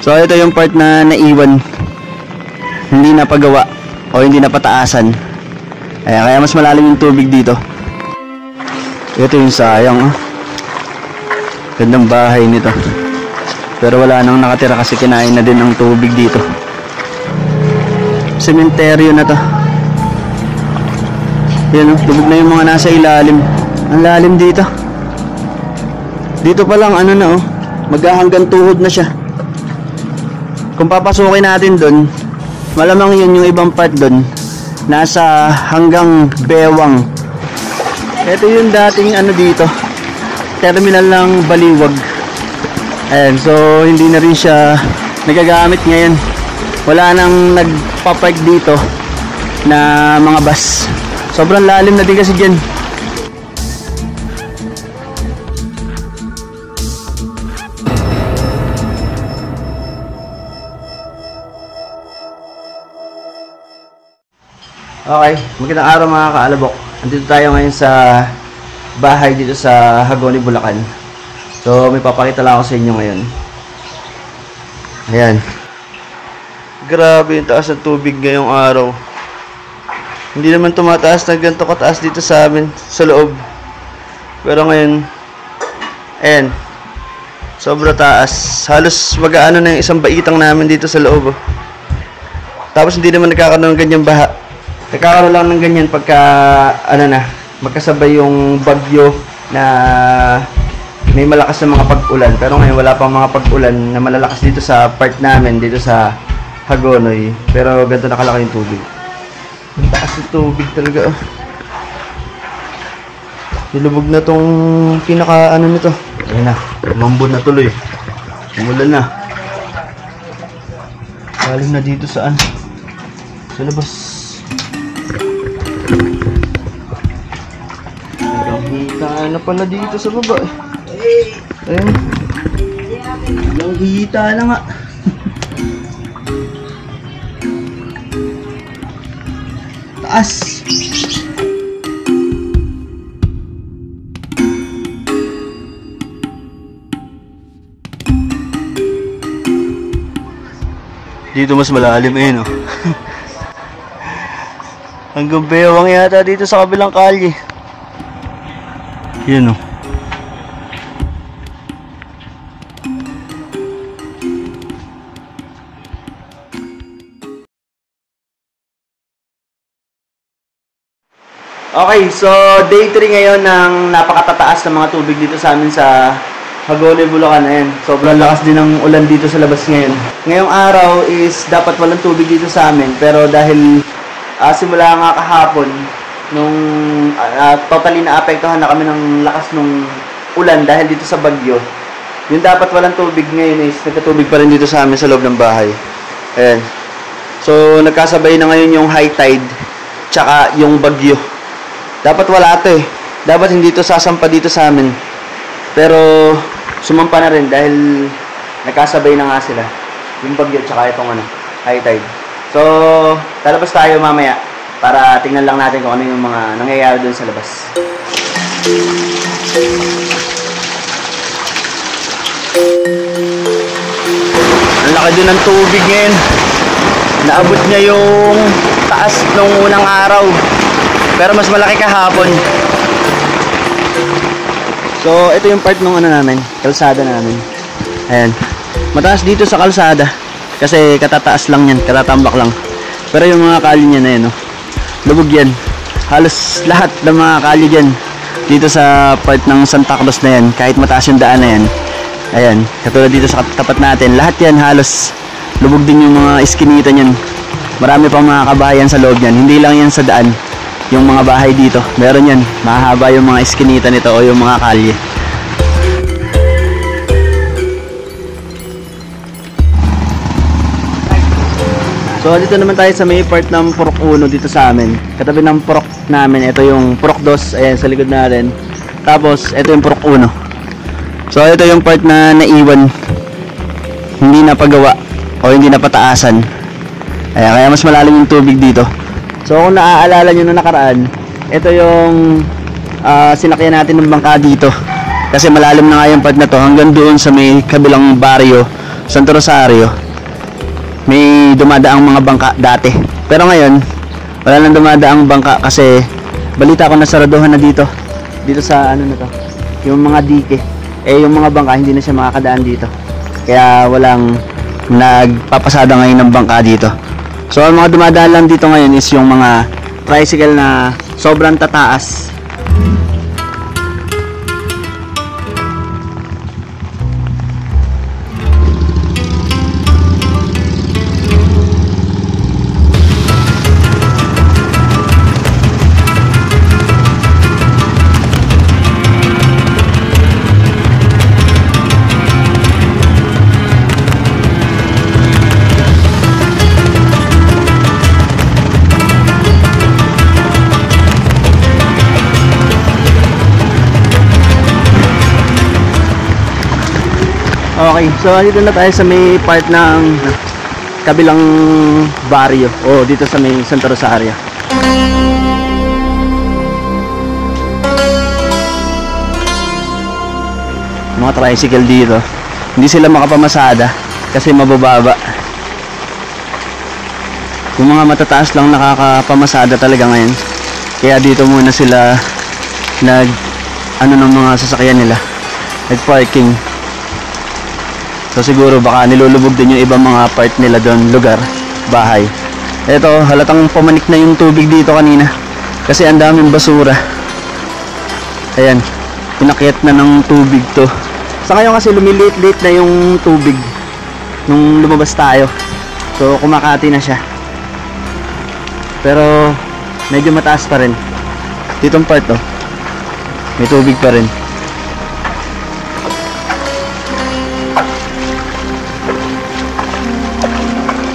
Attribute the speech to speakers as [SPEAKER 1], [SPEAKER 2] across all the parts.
[SPEAKER 1] So ito yung part na naiwan, hindi na pagawa o hindi na pataasan. Kaya mas malalim yung tubig dito. Ito yung sayang, oh. Gandang bahay nito. Pero wala nang nakatira kasi kinain na din ng tubig dito. Sementeryo na to. Yan, oh, lubog na yung mga nasa ilalim. Ang lalim dito. Dito pa lang ano na, oh, maghahanggang tuhod na siya. Kung papasukin natin doon, malamang yun yung ibang part doon, nasa hanggang bewang. Ito yung dating ano dito, terminal ng Baliwag. Ayan, so hindi na rin siya nagagamit ngayon. Wala nang nagpapark dito na mga bus. Sobrang lalim na din kasi dyan. Okay, magandang araw mga kaalabok. Andito tayo ngayon sa bahay dito sa Hagonoy, Bulacan. So may papakita lang ako sa inyo ngayon. Ayan. Grabe yung taas ng tubig ngayong araw. Hindi naman tumataas na ganito kataas dito sa amin sa loob. Pero ngayon, ayan, sobra taas. Halos mag-aano na yung isang baitang namin dito sa loob, oh. Tapos hindi naman nagkakaroon ng ganyan baha. Nagkakaroon lang ng ganyan pagka ano na, magkasabay yung bagyo na may malakas na mga pag-ulan. Pero ngayon wala pang mga pag-ulan na malalakas dito sa part namin, dito sa Hagonoy. Pero ganito nakalaki yung tubig. Ang taas yung tubig talaga, oh. Nilubog na tong pinaka ano nito. Ayun na, umambon na tuloy. Umulan na. Galing na dito saan? Sa labas. Hita na pala dito sa baba, eh. Ayun. Yung hita na nga. Taas. Dito mas malalim, eh, no? Hanggang bewang yata dito sa kabilang kalye. Yan, oh. Okay, so day 3 ngayon ng napakatataas ng mga tubig dito sa amin sa Hagonoy, Bulacan. Ayan, sobrang lakas din ng ulan dito sa labas ngayon. Ngayong araw is dapat walang tubig dito sa amin, pero dahil simula nga kahapon nung totally naapektuhan na kami ng lakas ng ulan dahil dito sa bagyo. Yung dapat walang tubig ngayon is nagkatubig pa rin dito sa amin sa loob ng bahay. Ayan. So nagkasabay na ngayon yung high tide tsaka yung bagyo. Dapat wala ito, eh. Dapat hindi ito sasampa dito sa amin. Pero sumampa na rin dahil nagkasabay na nga sila. Yung bagyo tsaka itong ano, high tide. So lalabas tayo mamaya para tingnan lang natin kung ano yung mga nangyayari doon sa labas. Ang laki din ng tubig ngayon. Naabot niya yung taas ng unang araw. Pero mas malaki kahapon. So ito yung part ng ano namin, kalsada namin. Ayan. Mataas dito sa kalsada kasi katataas lang yan, katatambak lang. Pero yung mga kalye niya na yan, oh, lubog yan. Halos lahat ng mga kalye dyan dito sa part ng Santa Cruz na yan, kahit mataas yung daan na yan. Ayan, katulad dito sa tapat natin, lahat yan halos lubog din yung mga iskinita niyan. Marami pang mga kabahayan sa loob yan, hindi lang yan sa daan. Yung mga bahay dito, meron yan, mahaba yung mga iskinita nito o yung mga kalye. So dito naman tayo sa may part ng Purok 1 dito sa amin. Katabi ng Purok namin, ito yung Purok 2, ayan sa likod natin. Tapos ito yung Purok 1. So ito yung part na naiwan, hindi na pagawa o hindi na pataasan. Ayan, kaya mas malalim yung tubig dito. So kung naaalala nyo na nakaraan, ito yung sinakyan natin ng bangka dito. Kasi malalim na nga yung part na to hanggang doon sa may kabilang baryo Santo Rosario, may dumadaang mga bangka dati. Pero ngayon, wala nang dumadaang bangka kasi balita ko nasaraduhan na dito sa ano na to, yung mga dike. Yung mga bangka hindi na siya makakadaan dito. Kaya walang nagpapasada ngayon ng bangka dito. So ang mga dumadaan lang dito ngayon is yung mga tricycle na sobrang tataas. Okay, so dito na tayo sa may part ng kabilang barrio o dito sa may Santo Rosario. Mga tricycle dito, hindi sila makapamasada kasi mabababa. Yung mga matataas lang nakakapamasada talaga ngayon. Kaya dito muna sila ng mga sasakyan nila, nag-parking. So siguro baka nilulubog din yung ibang mga part nila doon, lugar, bahay. Eto, halatang pumanik na yung tubig dito kanina kasi ang daming basura. Ayan, pinakyat na ng tubig to. Sa ngayon kasi lumiliit-liit na yung tubig nung lumabas tayo. So kumakati na siya. Pero medyo mataas pa rin. Ditong part to, may tubig pa rin.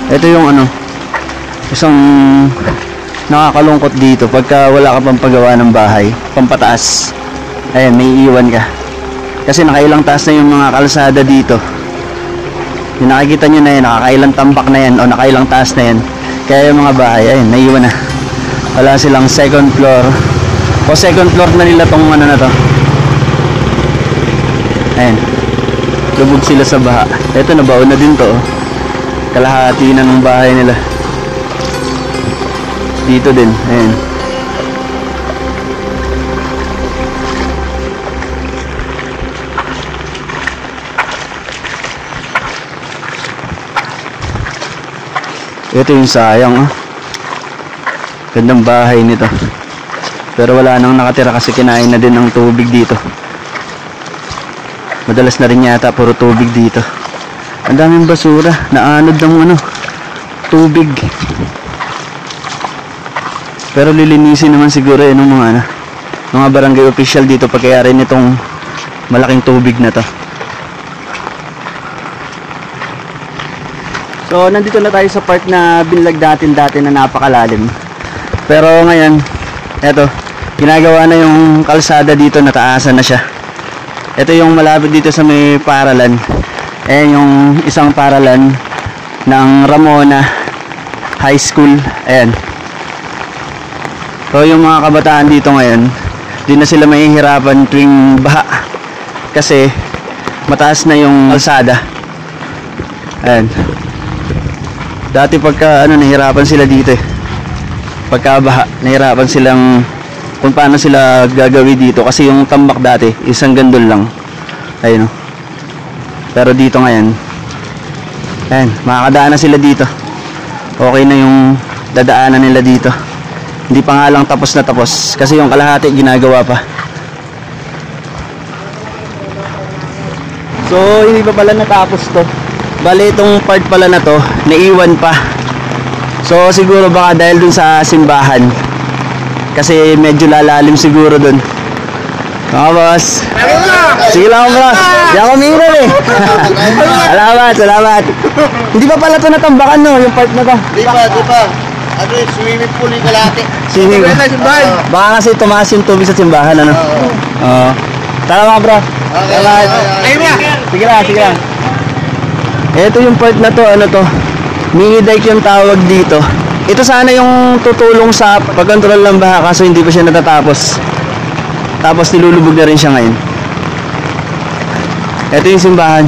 [SPEAKER 1] Ito yung isang nakakalungkot dito pagka wala ka pang pagawa ng bahay, pampataas. Ayan, may iwan ka. Kasi nakailang taas na yung mga kalsada dito. Yung nakikita nyo na yan, nakakailang tambak na yan o nakailang taas na yan. Kaya yung mga bahay, ayun, naiwan na. Wala silang second floor. O second floor na nila tong na to. Ayan, lubog sila sa baha. Ito, nabaon na din to. Kalahati na ng bahay nila. Dito din, ayan. Ito yung sayang, gandang bahay nito. Pero wala nang nakatira kasi kinain na din ng tubig dito. Madalas na rin yata puro tubig dito. Ang daming basura, naanod ng tubig. Pero lilinisin naman siguro ng mga barangay official dito pagkayari nitong malaking tubig na to. So nandito na tayo sa part na binlag natin dati na napakalalim. Pero ngayon, eto, ginagawa na yung kalsada dito, nataasan na siya. Ito yung malapit dito sa may paaralan. Ayan yung isang paaralan ng Ramona High School. Ayan. So yung mga kabataan dito ngayon, di na sila mahihirapan tuwing baha kasi mataas na yung kalsada. Ayan. Dati pagka nahirapan sila dito pagka baha, nahirapan silang kung paano sila gagawin dito kasi yung tambak dati isang gandol lang. Ayun. Pero dito ngayon, ayan, makakadaan na sila dito. Okay na yung dadaanan nila dito. Hindi pa nga lang tapos na tapos kasi yung kalahati ginagawa pa. So hindi pa pala natapos to. Bale itong part pala na to, naiwan pa. So siguro baka dahil dun sa simbahan. Kasi medyo lalalim siguro dun. Mga boss. Sige lang boss. Di ako minsan Salamat. Hindi pa pala ito natambakan yung part na to.
[SPEAKER 2] Di pa. Yung swimming pool yung kalate.
[SPEAKER 1] Swimming pool. Baka kasi tumaas yung tubig sa simbahan Oo. Tara mga bro. Salamat. Sige lang. Ito yung part na to, mini dike yung tawag dito. Ito sana yung tutulong sa pagkontrol ng baha kaso hindi pa siya natatapos. Tapos nilulubog na rin siya ngayon. Ito yung simbahan.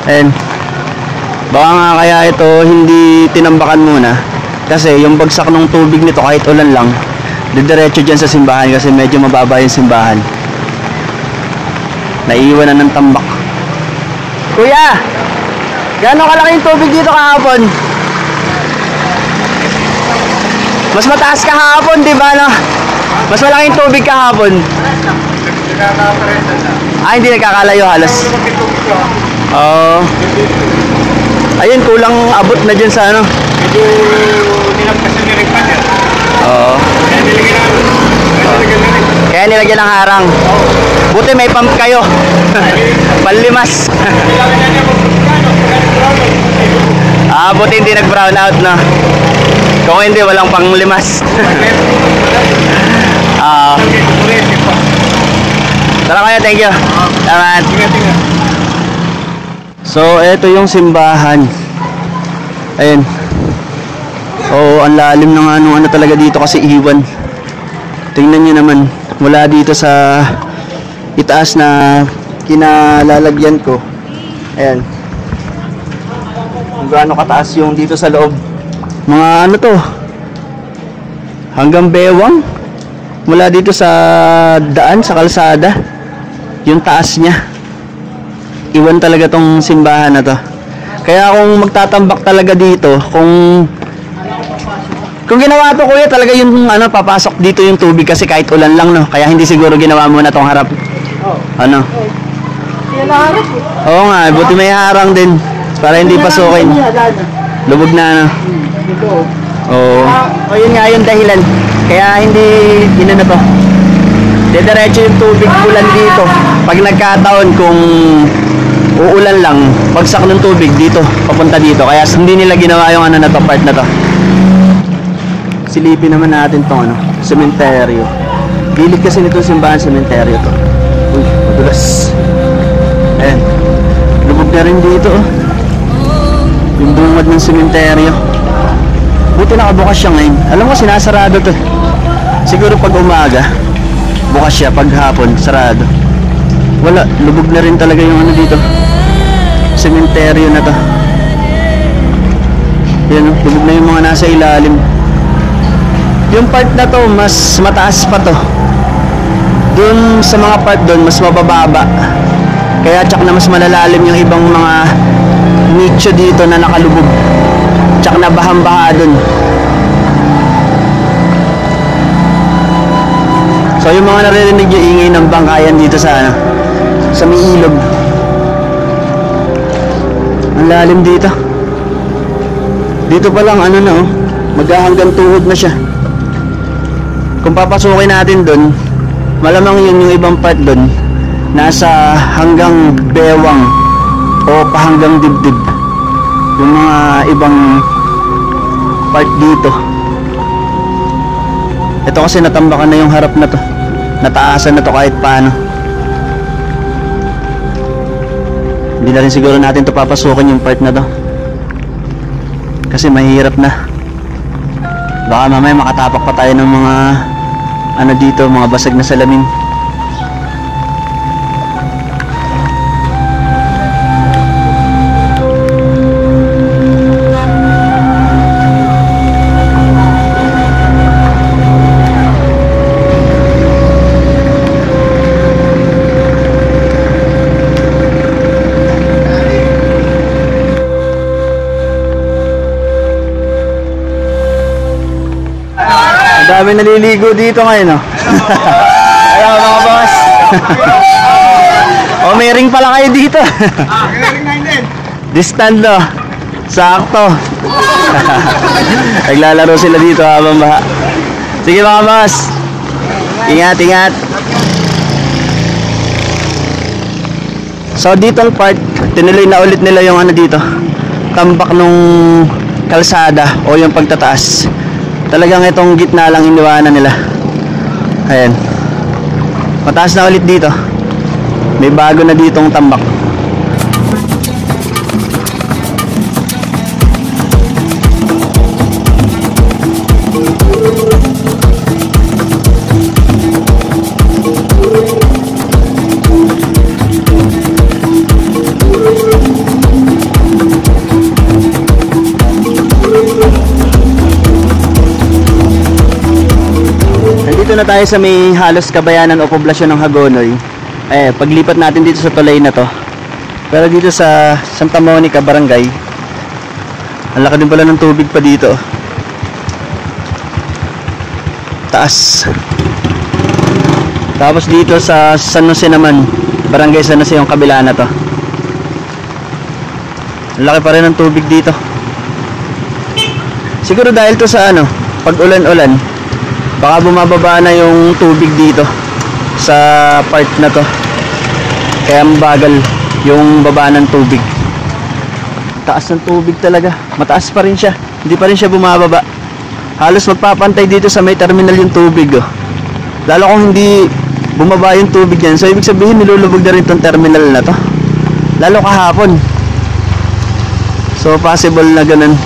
[SPEAKER 1] Ayan. Baka nga kaya ito hindi tinambakan muna. Kasi yung bagsak ng tubig nito kahit ulan lang, didiretso dyan sa simbahan kasi medyo mababa yung simbahan. Naiiwan na ng tambak. Kuya! Gano'ng kalaki yung tubig dito kahapon? Mas mataas kahapon, di ba, no? Mas malaking tubig kahapon. Hindi nagkakalayo halos. Oo. Ayun, kulang abot na dyan sa ano.
[SPEAKER 2] Medyo nilagpas na nilagpas yan.
[SPEAKER 1] Oo. Kaya nilagyan ng harang. Buti may pump kayo. Panlimas. Buti hindi nag-brown out, no? Kung hindi, walang panglimas. Tara kaya, thank you. Salamat. So, eto yung simbahan. Ayun. Oo, ang lalim ng ano talaga dito kasi iwan. Tingnan nyo naman, mula dito sa itaas na kinalalagyan ko. Ayan. Kung gaano kataas yung dito sa loob. Mga ano to? Hanggang bewang. Mula dito sa daan, sa kalsada. Yung taas niya. Iwan talaga tong simbahan na to. Kaya kung magtatambak talaga dito, kung ginawa to kuya, talaga yung ano, papasok dito yung tubig kasi kahit ulan lang, no. Kaya hindi siguro ginawa muna tong harap. Ano? Oo nga, buti may harang din para hindi pasukin. Lubog na, ano. Oo. O yun nga yung dahilan. Kaya hindi inano to. Diretso yung tubig ulan dito. Pag nagkataon kung uulan lang, bagsak ng tubig dito, papunta dito. Kaya hindi nila ginawa yung ano na to, part na to. Silipin naman natin tong ano, sementeryo. Gilid kasi nito simbahan, sementeryo to. Uy, madulas. Ayan. Lubog na rin dito, oh. Yung bungad ng sementeryo. Buti nakabukas siya ngayon. Alam mo, sinasarado to. Siguro pag umaga, bukas siya. Pag hapon, sarado. Wala, lubog na rin talaga yung ano dito. Sementeryo na to. Yan, lubog na yung mga nasa ilalim. Yung part na to, mas mataas pa to. Doon sa mga part doon, mas mabababa. Kaya tsak na mas malalalim yung ibang mga nicho dito na nakalubog. Tsak na bahang-baha doon. So yung mga naririnig yung ingay ng bangkayan dito sa ano, sa may ilog. Ang lalim dito. Dito pa lang ano na, oh, maghahanggang tuhod na siya. Kung papasukin natin doon, malamang yun yung ibang part doon, nasa hanggang bewang o pahanggang dibdib. Yung mga ibang part dito. Ito kasi natambakan na yung harap na to. Nataasan na to kahit paano. Hindi na rin siguro natin to papasukin yung part na to. Kasi mahirap na. Baka mamaya makatapak pa tayo ng mga ano dito, mga basag na salamin. Dami naliligo dito ngayon, no? Ayaw mga boss. O, may ring pala kayo dito.
[SPEAKER 2] Ring na din.
[SPEAKER 1] Distant, no? Sakto. Naglalaro sila dito habang baha. Sige mga boss. Ingat, ingat. So, ditong part, tinuloy na ulit nila yung ano dito, tambak nung kalsada o yung pagtataas. Talagang itong gitna lang iniwanan nila. Ayan. Mataas na ulit dito. May bago na ditong tambak. na tayo sa may halos kabayanan o poblasyon ng Hagonoy. Paglipat natin dito sa tulay na to. Pero dito sa Santa Monica Barangay, ang laki din pala ng tubig pa dito. Taas. Tapos dito sa San Jose naman, Barangay San Jose yung kabila na to. Ang laki pa rin ng tubig dito. Siguro dahil to sa pag ulan-ulan, baka bumababa na yung tubig dito sa part na to. Kaya mabagal yung baba ng tubig. Taas ng tubig talaga. Mataas pa rin siya. Hindi pa rin siya bumababa. Halos magpapantay dito sa may terminal yung tubig. Lalo kung hindi bumaba yung tubig yan. So ibig sabihin nilulubog na rin itong terminal na to. Lalo kahapon. So possible na ganun.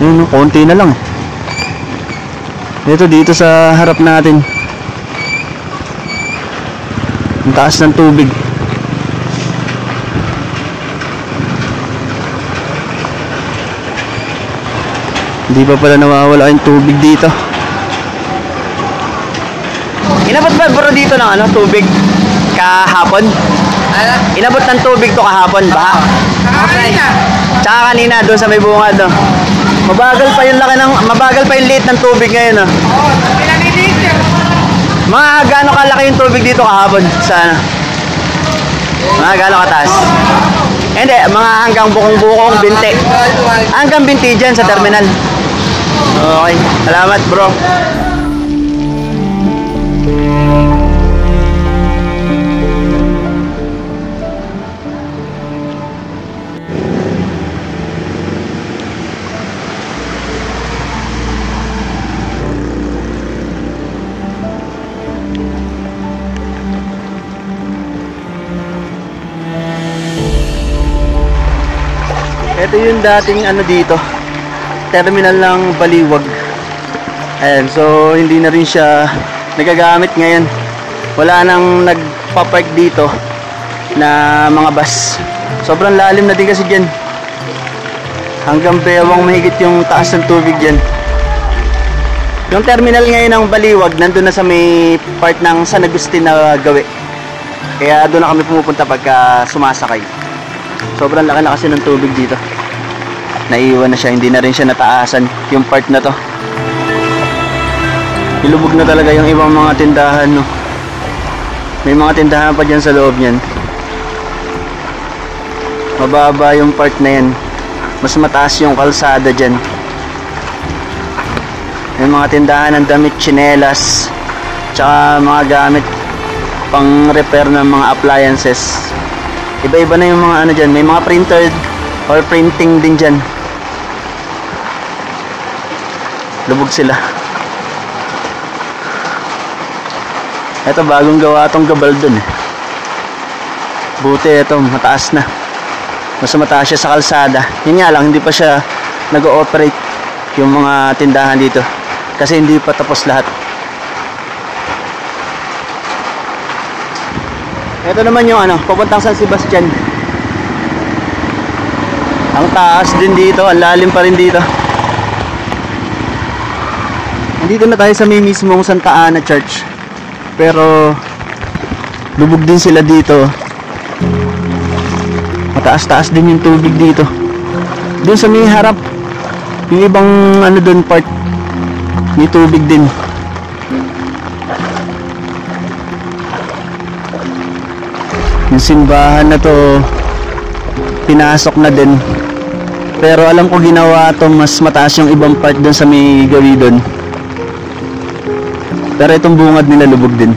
[SPEAKER 1] Yun, konti na lang. Ito dito sa harap natin. Ang taas ng tubig. Hindi pa pala nawawala yung tubig dito. Inabot ba bro dito ng tubig kahapon? Inabot ng tubig to kahapon ba? Tsaka kanina doon sa may bungad Mabagal pa yung liit ng tubig ngayon Mga gaano kalaki yung tubig dito kahapon sa Mga gaano kataas? Hindi, mga hanggang bukong-bukong binti. Hanggang binti dyan sa terminal. Okay, salamat bro. Ito yung dating dito, terminal ng Baliwag. Ayan, so hindi na rin siya nagagamit ngayon. Wala nang nagpa-park dito na mga bus. Sobrang lalim na din kasi dyan. Hanggang bewang mahigit yung taas ng tubig dyan. Yung terminal ngayon ng Baliwag, nandun na sa may part ng San Agustin na gawi. Kaya doon na kami pumupunta pagka sumasakay. Sobrang laki na kasi ng tubig dito. Naiwan na siya, hindi na rin siya nataasan yung part na to. Ilubog na talaga yung ibang mga tindahan May mga tindahan pa dyan sa loob niyan. Mababa yung part na yan. Mas mataas yung kalsada dyan. May mga tindahan ng damit, tsinelas, tsaka mga gamit pang repair ng mga appliances. Iba-iba na yung mga dyan. May mga printer or printing din dyan. Lubog sila. Ito bagong gawa tong gabal dun Buti ito mataas na. Mas mataas siya sa kalsada. Yun nga lang, hindi pa siya nag-ooperate yung mga tindahan dito. Kasi hindi pa tapos lahat. Ito naman yung papuntang San Sebastian. Ang taas din dito, ang lalim pa rin dito. Dito na tayo sa may mismong Santa Ana Church. Pero lubog din sila dito. Mataas-taas din yung tubig dito. Doon sa may harap, yung ibang doon part, may tubig din. Yung simbahan na to, pinasok na din. Pero alam ko ginawa to mas mataas yung ibang part doon sa may gawi doon. Pero itong bungad nila lubog din.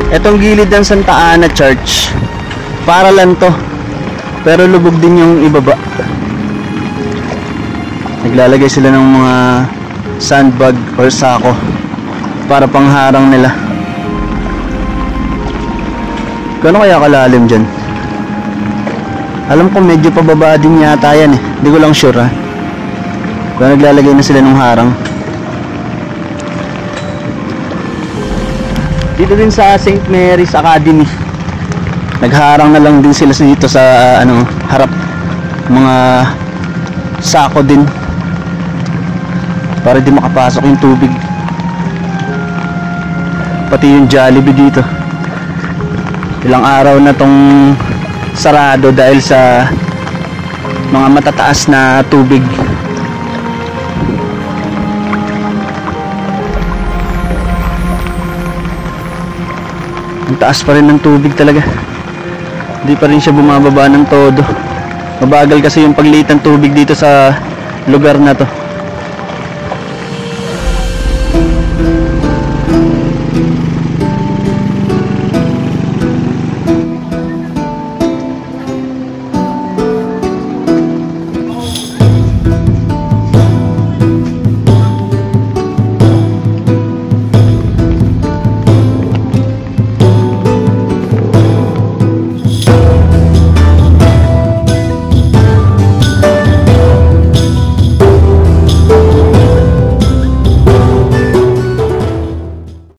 [SPEAKER 1] Itong gilid ng Santa Ana Church, para lang to. Pero lubog din yung ibaba. Naglalagay sila ng mga sandbag or sako para pangharang nila. Gano'n kaya kalalim dyan? Alam ko medyo pababa din yata yan Hindi ko lang sure Kung naglalagay na sila ng harang. Dito din sa St. Mary's Academy, nagharang na lang din sila dito sa harap, mga sako din para di makapasok yung tubig. Pati yung Jollibee dito, ilang araw na tong sarado dahil sa mga matataas na tubig. Ang taas pa rin ng tubig talaga, hindi pa rin siya bumababa ng todo. Mabagal kasi yung pagliit ng tubig dito sa lugar na to.